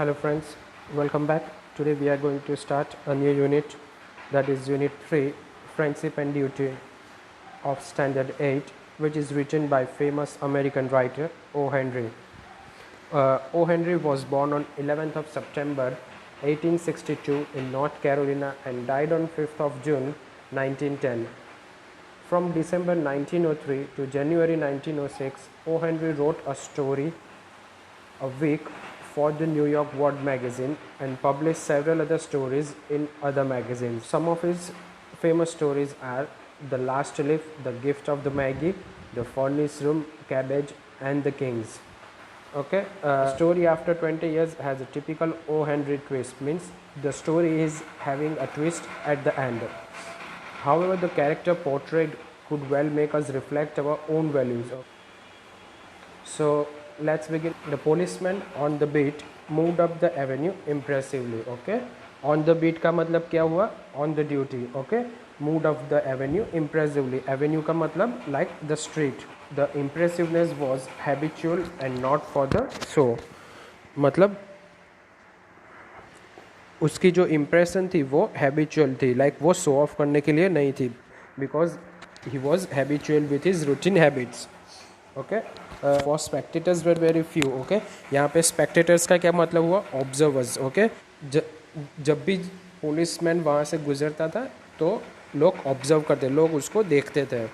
Hello friends, welcome back. Today we are going to start a new unit, that is unit 3, Friendship and Duty of Standard 8, which is written by famous American writer O. Henry. O. Henry was born on 11th of September 1862 in North Carolina and died on 5th of June 1910. From December 1903 to January 1906, O. Henry wrote a story a week for the New York World magazine and published several other stories in other magazines. Some of his famous stories are The Last Leaf, The Gift of the Maggie, The Furnace Room, Cabbage, and The Kings. Okay, story after 20 years has a typical O. Henry twist, means the story is having a twist at the end. However, the character portrayed could well make us reflect our own values. So let's begin. The policeman on the beat moved up the avenue impressively. Okay, on the beat का मतलब क्या हुआ? On the duty. Okay, moved up the avenue impressively. Avenue का मतलब like the street. The impressiveness was habitual and not for the show. मतलब उसकी जो impression थी वो हैबिचुअल थी, लाइक वो शो ऑफ करने के लिए नहीं थी, because he was habitual with his routine habits. Okay, for spectators were very few. Okay, यहाँ पे स्पेक्टेटर्स का क्या मतलब हुआ? ऑब्जर्वर्स. ओके, जब भी पुलिसमैन वहाँ से गुजरता था तो लोग ऑब्जर्व करते, लोग उसको देखते थे,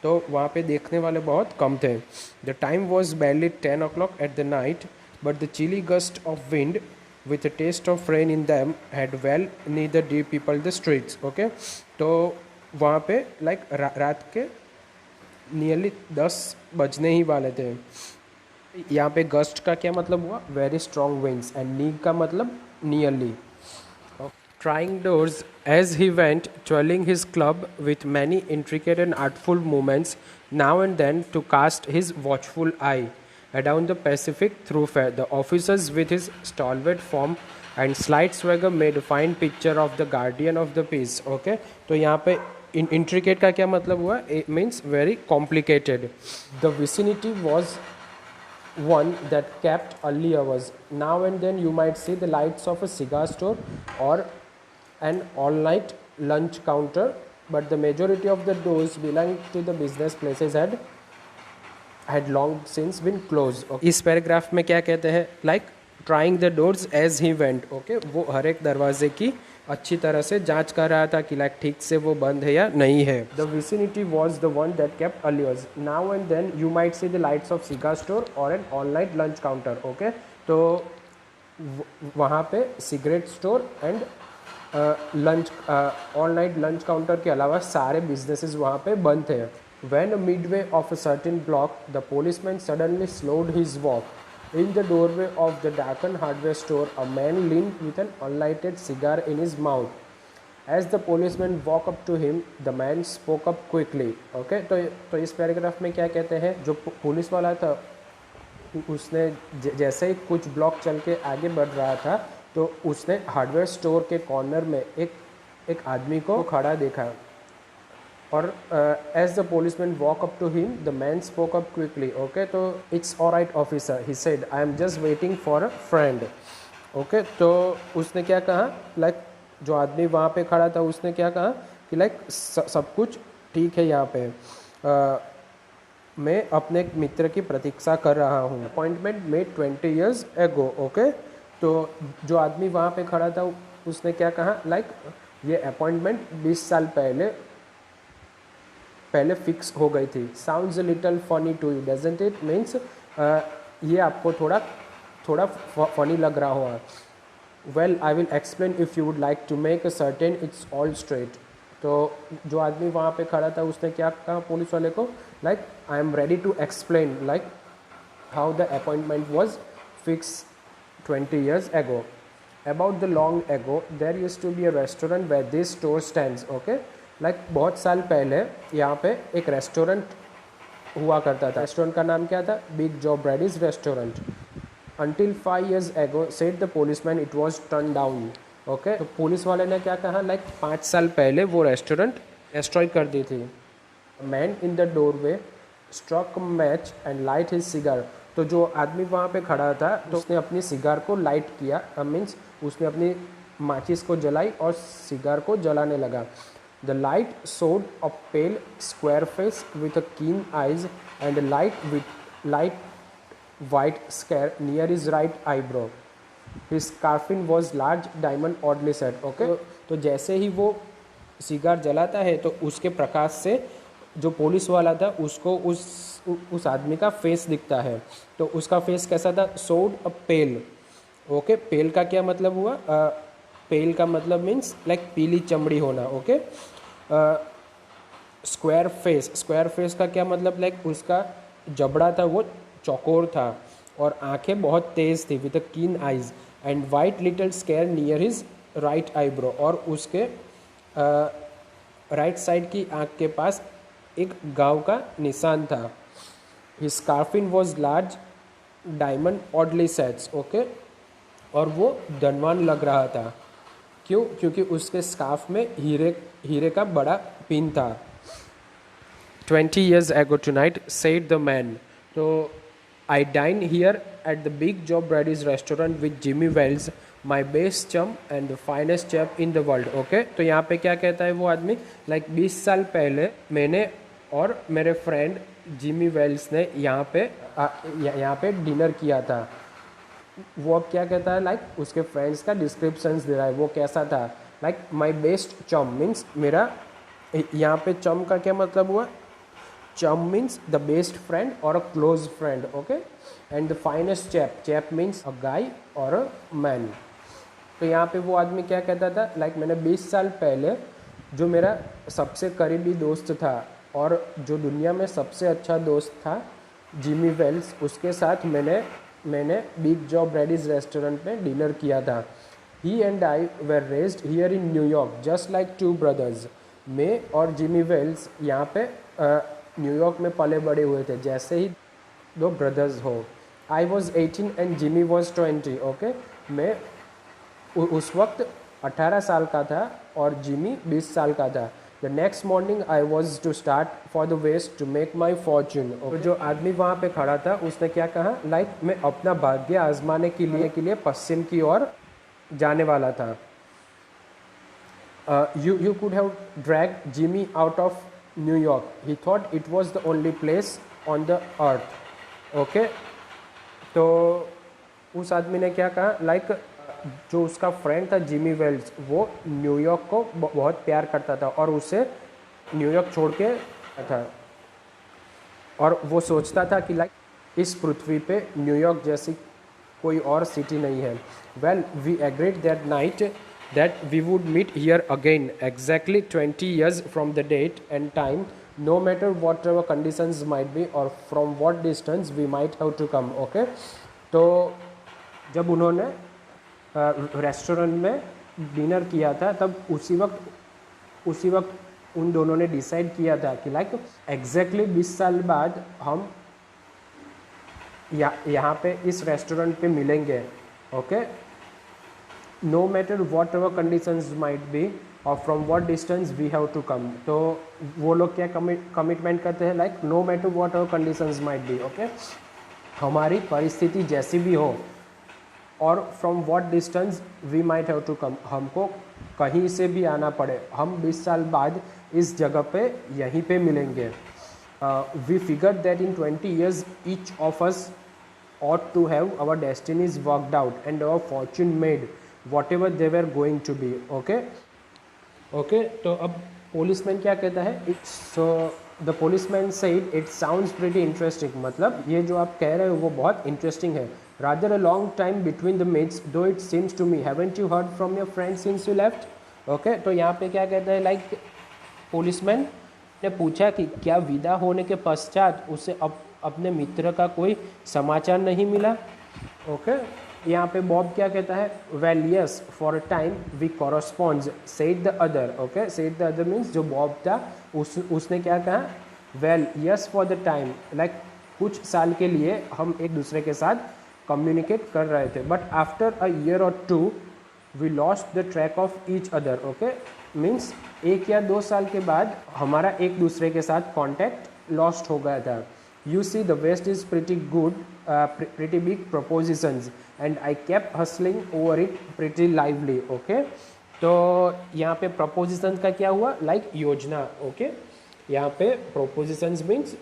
तो वहाँ पे देखने वाले बहुत कम थे. The time was barely 10 o'clock at the night, but the chilly gust of wind with a taste of rain in them had well neither people the streets. Okay, तो वहाँ पे लाइक रात के नियरली 10 बजने ही वाले थे. यहाँ पे गस्ट का क्या मतलब हुआ? Very strong winds. एंड नी का मतलब nearly. Trying doors as he went, twirling his club with many intricate and artful movements, now and then to cast his watchful eye down the Pacific thoroughfare. The officers, with his stalwart form and slight swagger, made a fine picture of the guardian of the peace. Okay, तो यहाँ पे intricate का क्या मतलब हुआ? It means very complicated. The vicinity was one that kept early hours. Now and then you might see the lights of a cigar store or an all-night lunch counter, but the majority of the doors belonging to the business places had long since been closed. Okay. इस paragraph में क्या कहते हैं? Like trying the doors as he went. Okay, वो हर एक दरवाजे की अच्छी तरह से जांच कर रहा था कि लाइक ठीक से वो बंद है या नहीं है. The vicinity was the one that kept early hours. Now and then you might see the lights of cigar store or an all-night lunch counter. Okay, तो वहाँ पे cigarette store and lunch all night lunch counter के अलावा सारे businesses वहाँ पे बंद थे. When midway of a certain block, the policeman suddenly slowed his walk. In the doorway of the darkened hardware store, a man leaned with an unlighted cigar in his mouth. As the policeman walked up to him, the man spoke up quickly. Okay, तो इस paragraph में क्या कहते हैं? जो police वाला था उसने जैसे ही कुछ ब्लॉक चल के आगे बढ़ रहा था तो उसने हार्डवेयर स्टोर के कॉर्नर में एक आदमी को खड़ा देखा. और as the policeman walk up to him, the man spoke up quickly. Okay, तो it's alright officer, he said, I am just waiting for a friend. Okay, तो उसने क्या कहा? लाइक जो आदमी वहाँ पे खड़ा था उसने क्या कहा कि लाइक सब कुछ ठीक है यहाँ पे, मैं अपने एक मित्र की प्रतीक्षा कर रहा हूँ. Appointment made 20 years ago. Okay, तो जो आदमी वहाँ पे खड़ा था उसने क्या कहा? लाइक ये अपॉइंटमेंट 20 साल पहले फिक्स हो गई थी. Sounds a little funny to you, doesn't it? Means ये आपको थोड़ा फनी लग रहा होगा. Well, I will explain if you would like to make a certain it's all straight. तो जो आदमी वहाँ पे खड़ा था उसने क्या कहा पुलिस वाले को? Like I am ready to explain like how the appointment was fix 20 years ago. About the long ago, there used to be a restaurant where this store stands. Okay, like बहुत साल पहले यहाँ पे एक restaurant हुआ करता था. Restaurant का नाम क्या था? Big Joe Brady's restaurant. Until 5 years ago, said the policeman, it was turned down. Okay, तो पुलिस वाले ने क्या कहा? लाइक 5 साल पहले वो रेस्टोरेंट डिस्ट्रॉय कर दी थी. Man in the doorway struck a match and light his cigar. तो जो आदमी वहाँ पे खड़ा था तो उसने अपनी सिगार को लाइट किया, मीन्स उसने अपनी माचिस को जलाई और सिगार को जलाने लगा. The light showed a pale square face with a keen eyes and a light white scare near his right eyebrow. His scarfing was large diamond oddly set. Okay, तो जैसे ही वो सिगार जलाता है तो उसके प्रकाश से जो पुलिस वाला था उसको उस आदमी का फेस दिखता है. तो उसका फेस कैसा था? showed a pale. ओके, पेल का क्या मतलब हुआ? पेल का मतलब मीन्स लाइक पीली चमड़ी होना. ओके, स्क्वायर फेस का क्या मतलब? लाइक उसका जबड़ा था वो चौकोर था और आंखें बहुत तेज थी, विद अ कीन eyes and white little scare near his right eyebrow. और उसके राइट साइड की आंख के पास एक गांव का निशान था. His scarfpin was large diamond oddly sets. Okay, और वो धनवान लग रहा था. क्यों? क्योंकि उसके स्कार्फ में हीरे का बड़ा पिन था. 20 years ago tonight, said the man. तो I dine here at the big Joe Brady's restaurant with Jimmy Wells, my best chum and the finest chef in the world. Okay, तो यहाँ पे क्या कहता है वो आदमी? लाइक 20 साल पहले मैंने और मेरे फ्रेंड जिमी वेल्स ने यहाँ पे डिनर किया था. वो अब क्या कहता है? लाइक उसके फ्रेंड्स का डिस्क्रिप्शंस दे रहा है. वो कैसा था? लाइक माई बेस्ट चम मीन्स मेरा, यहाँ पे चम का क्या मतलब हुआ? चम मीन्स द बेस्ट फ्रेंड और a close friend. Okay, and the finest chap means a guy और अ मैन. तो यहाँ पे वो आदमी क्या कहता था? लाइक मैंने 20 साल पहले जो मेरा सबसे करीबी दोस्त था और जो दुनिया में सबसे अच्छा दोस्त था, जिमी वेल्स, उसके साथ मैंने बिग जॉ ब्रैडीज रेस्टोरेंट में डिनर किया था. He and I were raised here in New York just like two brothers. मैं और जिमी वेल्स यहाँ पे न्यूयॉर्क में पले बड़े हुए थे जैसे ही दो ब्रदर्स हो. I was 18 and Jimmy was 20. Okay, मैं उस वक्त 18 साल का था और जिमी 20 साल का था. The next morning I was to start for the West to make my fortune. जो आदमी वहाँ पे खड़ा था उसने क्या कहा? लाइक मैं अपना भाग्य आजमाने के लिए पश्चिम की ओर जाने वाला था. You could have dragged Jimmy out of New York. He thought it was the only place on the earth. Okay, तो उस आदमी ने क्या कहा? लाइक जो उसका फ्रेंड था जिमी वेल्स, वो न्यूयॉर्क को बहुत प्यार करता था और उसे न्यूयॉर्क छोड़ के था. और वो सोचता था कि लाइक इस पृथ्वी पे न्यूयॉर्क जैसी कोई और सिटी नहीं है. Well, we agreed that night that we would meet here again exactly 20 years from the date and time, no matter whatever conditions might be or from what distance we might have to come. Okay, तो जब उन्होंने restaurant में dinner किया था तब उसी वक्त उन दोनों ने डिसाइड किया था कि लाइक एग्जैक्टली 20 साल बाद हम यहाँ पे इस रेस्टोरेंट पे मिलेंगे. Okay, no matter whatever conditions might be or from what distance we have to come. तो वो लोग क्या कमिटमेंट करते हैं? Like no matter whatever conditions might be. Okay, हमारी परिस्थिति जैसी भी हो और from what distance we might have to come, हमको कहीं से भी आना पड़े, हम 20 साल बाद इस जगह पे यहीं पे मिलेंगे. We figured that in 20 years each of us ought to have our destinies worked out and our fortune made, whatever they were going to be. Okay, तो अब policeman क्या कहता है? So the policeman said it sounds pretty interesting. मतलब ये जो आप कह रहे हो वो बहुत interesting है. Rather a long time between the meets, though it seems to me. Haven't you heard from your friends since you left? Okay, तो यहाँ पे क्या कहता है? लाइक policeman ने पूछा कि क्या विदा होने के पश्चात उसे अपने मित्र का कोई समाचार नहीं मिला. ओके, यहाँ पे बॉब क्या कहता है? Well yes, for a time we corresponds, said the other. Okay, said the other means जो बॉब था उसने क्या कहा? Well yes for the time, like कुछ साल के लिए हम एक दूसरे के साथ कम्युनिकेट कर रहे थे. But after a year or two we lost the track of each other. Okay, means 1 या 2 साल के बाद हमारा एक दूसरे के साथ कॉन्टैक्ट लॉस्ट हो गया था. You see, the West is pretty good, pretty big propositions, and I kept hustling over it pretty lively. Okay, तो यहाँ पे propositions का क्या हुआ, like योजना. Okay, यहाँ पे propositions means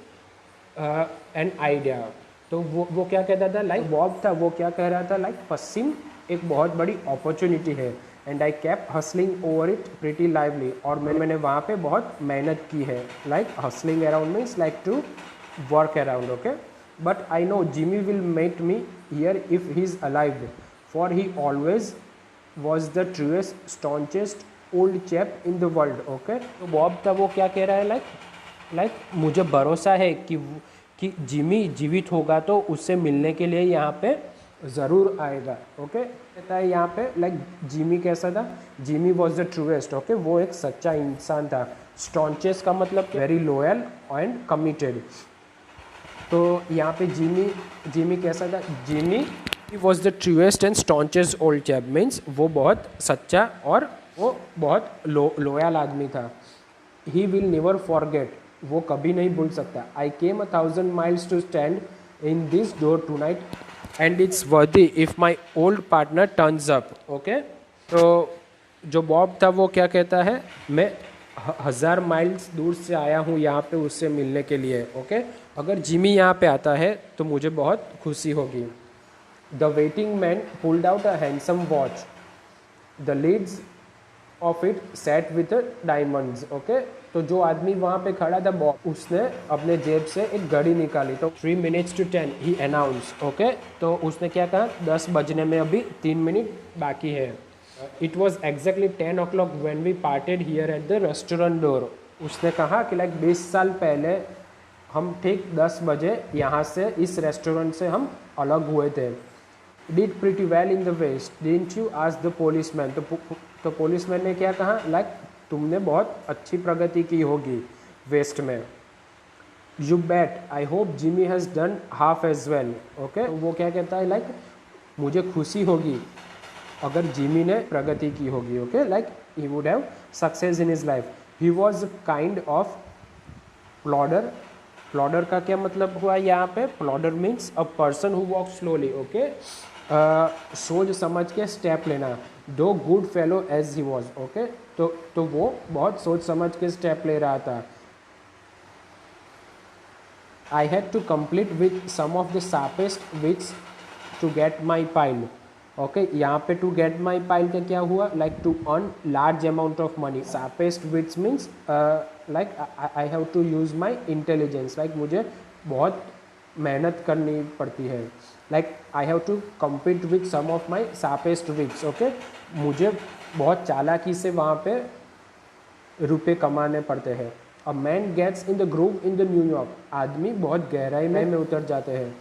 एन आइडिया. तो वो क्या कहता था, लाइक बॉब था, वो क्या कह रहा था, लाइक पश्चिम एक बहुत बड़ी अपॉर्चुनिटी है, and I kept hustling over it pretty lively. और मैंने वहाँ पे बहुत मेहनत की है. Like hustling around means like to work around. Okay, but I know Jimmy will meet me here if he is alive, for he always was the truest staunchest old chap in the world. Okay, तो Bob था वो क्या कह रहा है, like मुझे भरोसा है कि जिमी जीवित होगा तो उससे मिलने के लिए यहाँ पे ज़रूर आएगा. ओके, कहता है यहाँ पे लाइक जिमी कैसा था, Jimmy was the truest. Okay, वो एक सच्चा इंसान था. स्टॉन्चेस का मतलब वेरी लॉयल एंड कमिटेड. तो यहाँ पे जिमी कैसा था, Jimmy was the truest and staunchest old chap means वो बहुत सच्चा और वो बहुत लॉयल आदमी था. ही विल नेवर फॉरगेट, वो कभी नहीं भूल सकता. I came 1,000 miles to stand in this door tonight and it's worth it if my old partner turns up. Okay, तो जो बॉब था वो क्या कहता है, मैं 1,000 miles दूर से आया हूँ यहाँ पे उससे मिलने के लिए. ओके, अगर जिमी यहाँ पे आता है तो मुझे बहुत खुशी होगी. The waiting man pulled out a handsome watch, the leads of it set with diamonds. Okay, तो जो आदमी वहाँ पे खड़ा था बॉब, उसने अपने जेब से एक घड़ी निकाली. तो 3 minutes to 10 he announce. Okay, तो उसने क्या कहा, 10 बजने में अभी 3 मिनट बाकी है. It was exactly 10 o'clock when we parted here at the restaurant door. उसने कहा कि लाइक 20 साल पहले हम ठीक 10 बजे यहाँ से इस रेस्टोरेंट से हम अलग हुए थे. Did pretty well in the West, didn't you? asked the policeman. तो पुलिसमैन ने क्या कहा, लाइक तुमने बहुत अच्छी प्रगति की होगी वेस्ट में. You bet. I hope Jimmy has done half as well. Okay, वो क्या कहता है, लाइक मुझे खुशी होगी अगर जिमी ने प्रगति की होगी. Okay, like he would have success in his life. He was kind of plodder. Plodder का क्या मतलब हुआ यहाँ पे, plodder means a person who walk slowly. Okay, सोच समझ के स्टेप लेना. Though good fellow as he was. Okay, तो वो बहुत सोच समझ के स्टेप ले रहा था. I had to complete with some of the sharpest wits to get my pile. Okay, यहाँ पे टू गेट माई पाइल का क्या हुआ, like to earn large amount of money. Sharpest wits means like I have to use my intelligence. Like मुझे बहुत मेहनत करनी पड़ती है. Like I have to compete with some of my sharpest wits. Okay, मुझे बहुत चालाकी से वहाँ पे रुपए कमाने पड़ते हैं. A man gets in the groove in the New York. आदमी बहुत गहराई में उतर जाते हैं.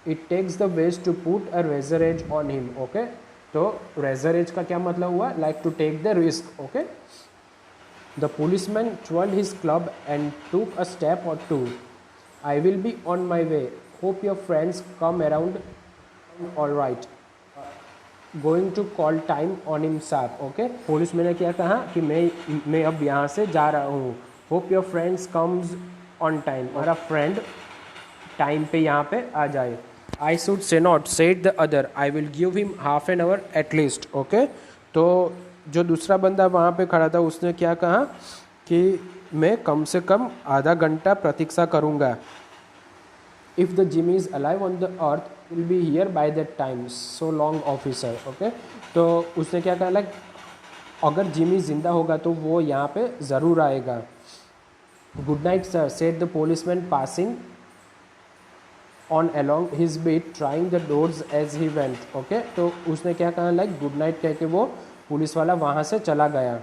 It takes the West to put a razor edge on him. Okay, तो रेजर एज का क्या मतलब हुआ, like to take the risk. Okay, the policeman twirled his club and took a step or two. I will be on my way. Hope your friends come around all right. Going to call time on him sharp. Okay, policeman ने क्या कहा कि मैं अब यहाँ से जा रहा हूँ. Hope your friends comes on time. हमारा फ्रेंड टाइम पे यहाँ पे आ जाए. I should say not, said the other. I will give him half an hour at least. Okay, तो जो दूसरा बंदा वहाँ पे खड़ा था उसने क्या कहा कि मैं कम से कम आधा घंटा प्रतीक्षा करूँगा. If the Jimmy is alive on the earth will be here by that time. So long officer. Okay, तो उसने क्या कहा, लाइक अगर जिमी जिंदा होगा तो वो यहाँ पे ज़रूर आएगा. Good night sir, said the policeman passing on along his beat trying the doors as he went. Okay, तो उसने क्या कहा, लाइक गुड नाइट कह के वो पुलिस वाला वहाँ से चला गया.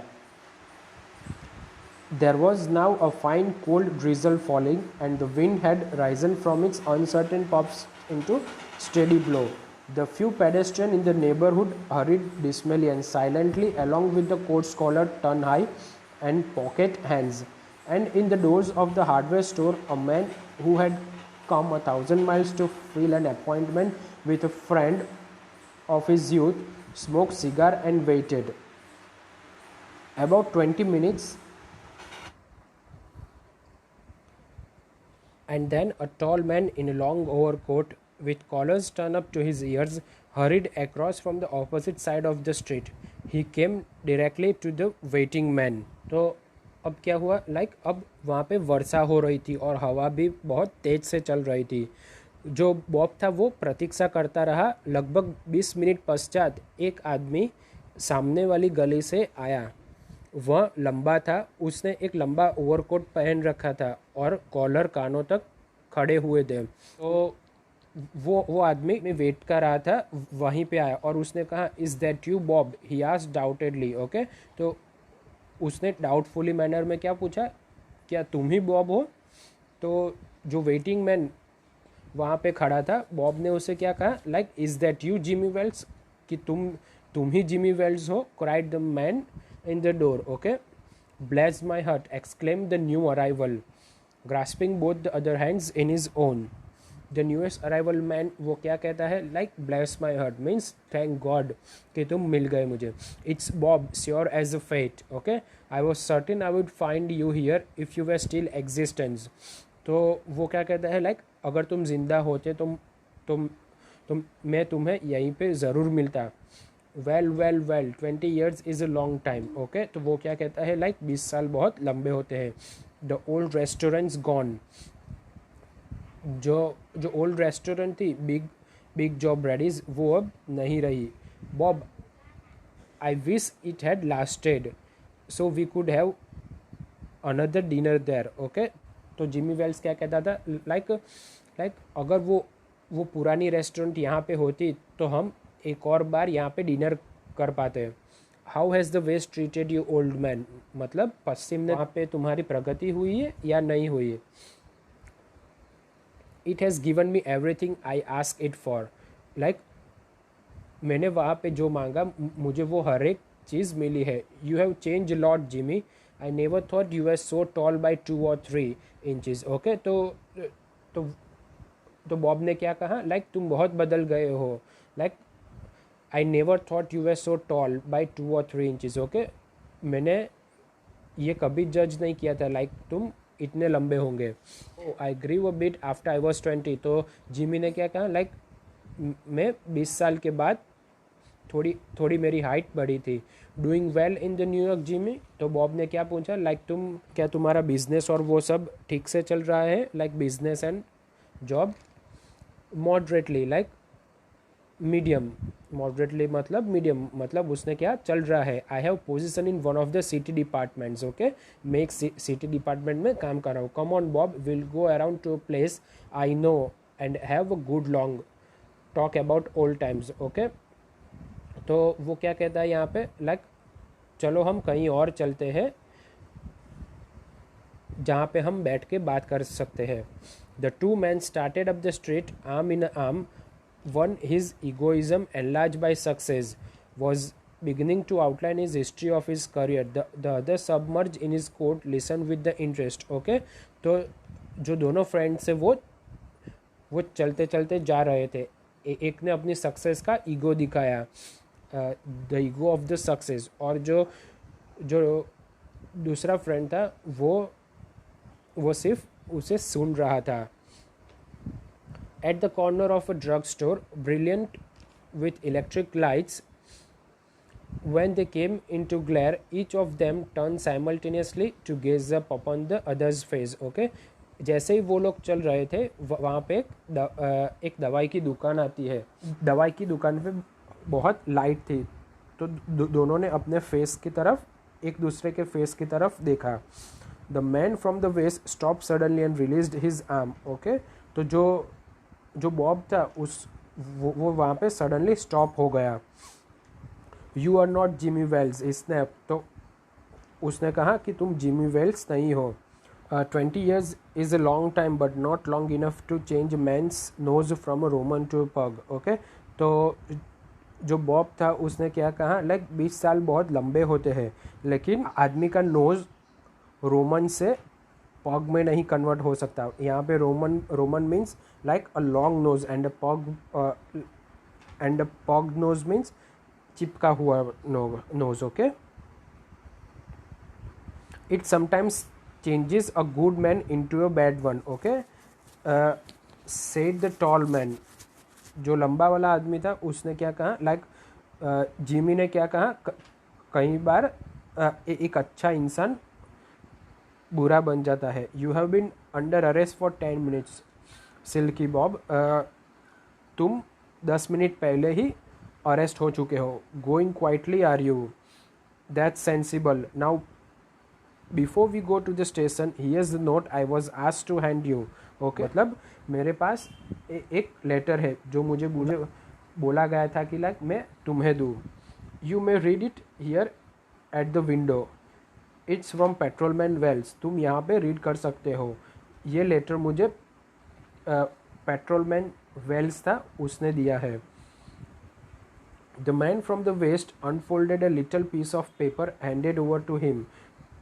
There was now a fine cold drizzle falling and the wind had risen from its uncertain puffs into steady blow. The few pedestrians in the neighborhood hurried dismally and silently along with the coat's collar turned high and pocket hands. And in the doors of the hardware store, a man who had come 1,000 miles to fill an appointment with a friend of his youth smoked cigar and waited. About 20 minutes And then a tall man in a long overcoat with collars turned up to his ears hurried across from the opposite side of the street. He came directly to the waiting man. तो अब क्या हुआ, अब वहाँ पे वर्षा हो रही थी और हवा भी बहुत तेज़ से चल रही थी. जो बॉब था वो प्रतीक्षा करता रहा. लगभग 20 मिनट पश्चात एक आदमी सामने वाली गली से आया. वह लंबा था. उसने एक लंबा ओवरकोट पहन रखा था और कॉलर कानों तक खड़े हुए थे. तो वो आदमी में वेट कर रहा था, वहीं पे आया और उसने कहा, is that you Bob? He asked doubtedly. Okay, तो उसने डाउटफुली मैनर में क्या पूछा, क्या तुम ही बॉब हो? तो जो वेटिंग मैन वहाँ पे खड़ा था, बॉब ने उसे क्या कहा, is that you Jimmy Wells? कि तुम ही जिमी वेल्स हो? Cried the man in the door. Okay, bless my heart, exclaim the new arrival, grasping both the other hands in his own. The newest arrival man वो क्या कहता है, bless my heart means thank God कि तुम मिल गए मुझे. It's Bob, sure as a fate. Okay, I was certain I would find you here if you were still existence. तो वो क्या कहता है, अगर तुम जिंदा होते तुम मैं तुम्हें यहीं पे ज़रूर मिलता. Well 20 years is a long time. Okay, तो वो क्या कहता है, 20 साल बहुत लंबे होते हैं. The old restaurants gone. जो ओल्ड रेस्टोरेंट थी, बिग जॉब रेडीज, वो अब नहीं रही. Bob, I wish it had lasted so we could have another dinner there. Okay, तो जिमी वेल्स क्या कहता था, अगर वो पुरानी रेस्टोरेंट यहाँ पे होती तो हम एक और बार यहाँ पे डिनर कर पाते. How has the West treated you old man? मतलब पश्चिम ने वहाँ पे तुम्हारी प्रगति हुई है या नहीं हुई है. It has given me everything I ask it for. मैंने वहाँ पे जो मांगा मुझे वो हर एक चीज़ मिली है. You have change lot Jimmy, I never thought you are so tall by 2 or 3 inches. Okay, तो बॉब ने क्या कहा, तुम बहुत बदल गए हो. I never thought you are so tall by 2 or 3 inches. Okay, मैंने ये कभी जज नहीं किया था तुम इतने लंबे होंगे. I grew a bit after I was 20. तो जिमी ने क्या कहा, मैं 20 साल के बाद थोड़ी मेरी हाइट बढ़ी थी. Doing well in the New York Jimmy. तो बॉब ने क्या पूछा, तुम्हारा बिजनेस और वो सब ठीक से चल रहा है, business and job? Moderately, medium. Moderately मतलब मीडियम, मतलब उसने क्या चल रहा है. I have position in one of the city departments. Okay, मैं एक सिटी डिपार्टमेंट में काम कर रहा हूँ. Come on Bob, will go around to a place I know and have a good long talk about old times. Okay, तो वो क्या कहता है यहाँ पे, चलो हम कहीं और चलते हैं जहाँ पे हम बैठ के बात कर सकते हैं. The two man started up the street arm in arm. One, his egoism enlarged by success, was beginning to outline his history of his career. The other, submerged in his coat, listened with the interest. Okay, तो जो दोनों friends है वो चलते चलते जा रहे थे. एक ने अपनी सक्सेस का ईगो दिखाया, the ego of the success, और जो दूसरा फ्रेंड था वो सिर्फ उसे सुन रहा था. At the corner of a drugstore, brilliant with electric lights, when they came into glare, each of them turned simultaneously to gaze up upon the other's face. Okay, जैसे ही वो लोग चल रहे थे, वहाँ पे एक दवाई की दुकान आती है. दवाई की दुकान पे बहुत लाइट थी, तो दोनों ने अपने फेस की तरफ, एक दूसरे के फेस की तरफ देखा. The man from the West stop suddenly and released his arm. Okay, तो जो बॉब था वो वहाँ पे सडनली स्टॉप हो गया. You are not Jimmy Wells, snap. तो उसने कहा कि तुम जिमी वेल्स नहीं हो. 20 years is a long time but not long enough to change man's nose from a Roman to a pug. Okay, तो जो बॉब था उसने क्या कहा, 20 साल बहुत लंबे होते हैं, लेकिन आदमी का नोज़ रोमन से पग में नहीं कन्वर्ट हो सकता. यहाँ पे Roman means a long nose and a pug nose means चिपका हुआ nose. Okay, it sometimes changes a good man into a bad one. Okay, said the tall man, जो लंबा वाला आदमी था उसने क्या कहा, लाइक जिमी ने क्या कहा, कई बार एक अच्छा इंसान बुरा बन जाता है. You have been under arrest for 10 minutes silky Bob, तुम 10 मिनट पहले ही अरेस्ट हो चुके हो. Going quietly are you, that's sensible. Now before we go to the station here's the note I was asked to hand you. Okay, मतलब मेरे पास एक letter है जो मुझे बोला गया था कि लाइक मैं तुम्हें दूँ. You may read it here at the window, it's from patrolman Wells. तुम यहाँ पे रीड कर सकते हो. ये लेटर मुझे पेट्रोलमैन वेल्स था उसने दिया है. The man from the west unfolded a little piece of paper handed over to him.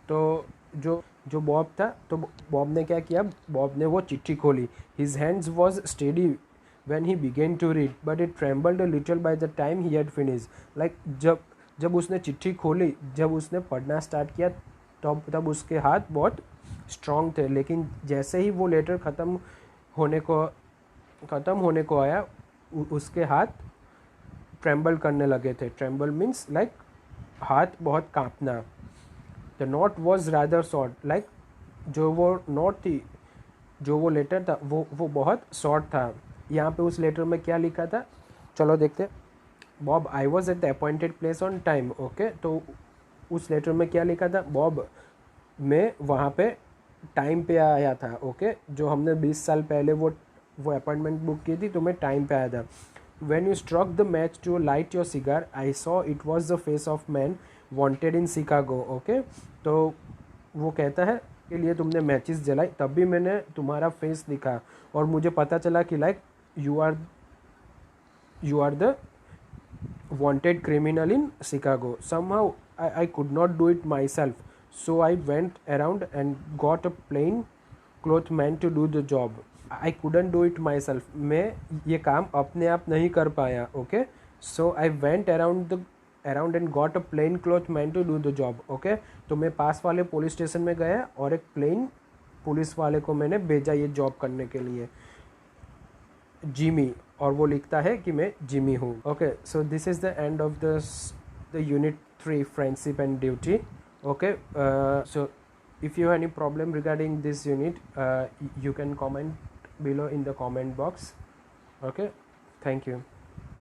तो जो बॉब था, तो बॉब ने क्या किया, बॉब ने वो चिट्ठी खोली. His hands was steady when he began to read, but it trembled a little by the time he had finished. Like जब उसने चिट्ठी खोली, जब उसने पढ़ना स्टार्ट किया, तब उसके हाथ बहुत स्ट्रॉन्ग थे. लेकिन जैसे ही वो लेटर ख़त्म होने को आया, उसके हाथ ट्रेम्बल करने लगे थे. ट्रेम्बल मीन्स लाइक हाथ बहुत कांपना. The note was rather short, like जो वो नोट थी, जो वो लेटर था, वो बहुत शॉर्ट था. यहाँ पे उस लेटर में क्या लिखा था, चलो देखते. Bob, I was at the appointed place on time. Okay, तो उस लेटर में क्या लिखा था, बॉब मैं वहाँ पे टाइम पे आया था. ओके, जो हमने 20 साल पहले वो अपॉइंटमेंट बुक की थी, तो मैं टाइम पे आया था. When you struck the match to light your cigar, I saw it was the face of man wanted in Chicago. Okay, तो वो कहता है के लिए तुमने मैचेस जलाई, तब भी मैंने तुम्हारा फेस दिखा और मुझे पता चला कि like you are the wanted criminal in Chicago. Somehow I could not do it myself, so I went around and got a plain cloth man to do the job. I couldn't do it myself. मैं ये काम अपने आप नहीं कर पाया. Okay, so I went around and got a plain cloth man to do the job. Okay, तो मैं पास वाले पुलिस स्टेशन में गया और एक प्लेन पुलिस वाले को मैंने भेजा ये जॉब करने के लिए, जिमी. और वो लिखता है कि मैं जिमी हूँ. Okay, so this is the end of the unit 3 friendship and duty. Okay, so if you have any problem regarding this unit, you can comment below in the comment box. Okay, thank you.